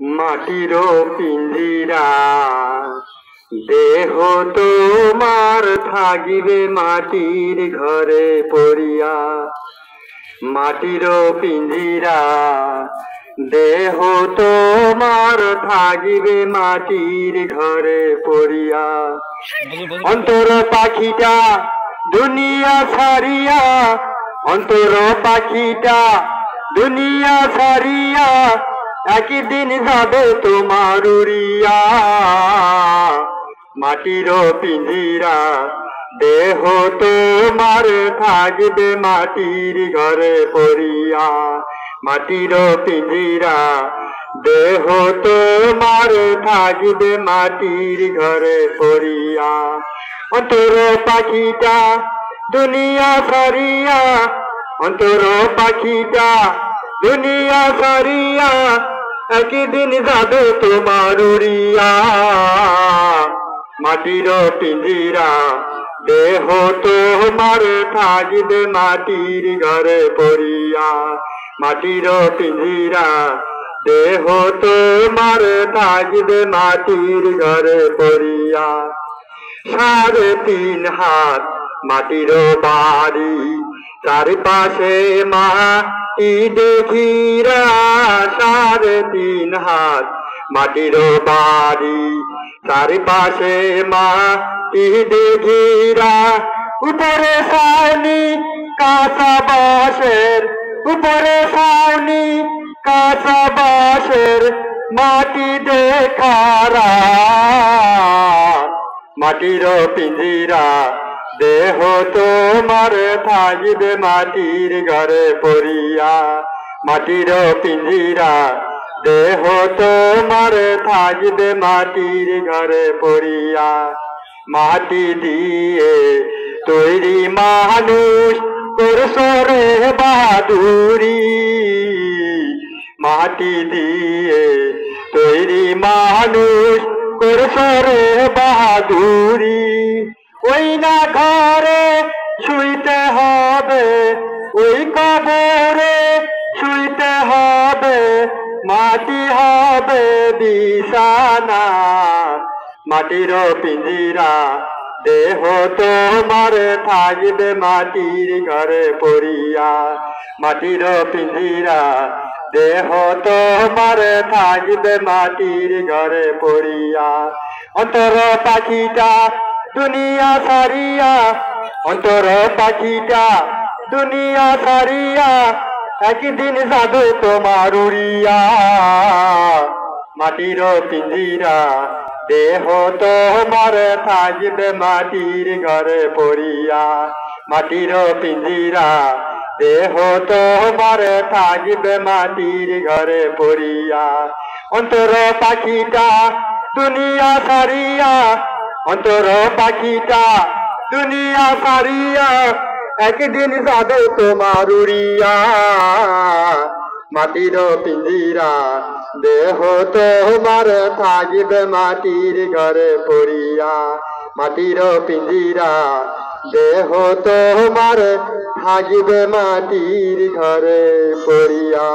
মাটির পিঞ্জিরা দেহ তোমার থাকিবে মাটির ঘরে পড়িয়া। মাটির পিঞ্জিরা দেহ তোমার থাকিবে মাটির ঘরে পড়িয়া। অন্তর পাখিটা দুনিয়া ছাড়িয়া, অন্তর পাখিটা দুনিয়া ছাড়িয়া একদিন যাবে তোমার উড়িয়া। মাটির পিঞ্জিরা দেহ তোমার থাকবে মাটির ঘরে পড়িয়া। মাটির পিঞ্জিরা দেহ তোমার থাকবে মাটির ঘরে পড়িয়া। অন্তর পাখিটা দুনিয়া ছাড়িয়া, অন্তর পাখিটা দুনিয়া ছাড়িয়া একদিন যাবে তোমার উড়িয়া। মাটির পিঞ্জিরা দেহ তোমার থাকবে মাটির ঘরে পড়িয়া। মাটির পিঞ্জিরা দেহ তোমার থাকবে মাটির ঘরে পড়িয়া। 3.5 হাত মাটির বাড়ি, চারপাশে মাটি দেখিরা। 3.5 হাত মাটির বাড়ি, চারপাশে মাটি দেখিরা। উপরে ছাউনি কাঁচা বাঁশের, উপরে ছাউনি কাঁচা বাঁশের মাটি দেখারা। মাটির পিঞ্জিরা দেহ তোমার থাকবে মাটির ঘরে পড়িয়া। মাটির পিঞ্জিরা দেহ তোমার থাকবে মাটির ঘরে পড়িয়া। মাটি দিয়ে তৈরি মানুষ করছো রে বাহাদুরি, মাটি দিয়ে তৈরি মানুষ করছো রে বাহাদুরি। ওই না ঘরে শুইতে হবে, ওই কবরে শুইতে হবে, মাটি হবে বিছানা। মাটির পিঞ্জিরা দেহ তোমার থাকবে মাটির ঘরে পড়িয়া। মাটির পিঞ্জিরা দেহ তোমার থাকবে মাটির ঘরে পড়িয়া। অন্তর পাখিটা দুনিয়া ছাড়িয়া, অন্তর পাখিটা দুনিয়া ছাড়িয়া একদিন যাবে তোমার উড়িয়া। মাটির পিঞ্জিরা দেহ তোমার থাকবে মাটির ঘরে পড়িয়া। মাটির পিঞ্জিরা দেহ তোমার থাকবে মাটির ঘরে পড়িয়া। অন্তর পাখিটা দুনিয়া ছাড়িয়া, অন্তর পাখিটা দুনিয়া ছাড়িয়া একদিন যাবে তোমার উড়িয়া। মাটির পিঞ্জিরা দেহ তোমার থাকবে মাটির ঘরে পড়িয়া। মাটির পিঞ্জিরা দেহ তোমার থাকবে মাটির ঘরে পড়িয়া।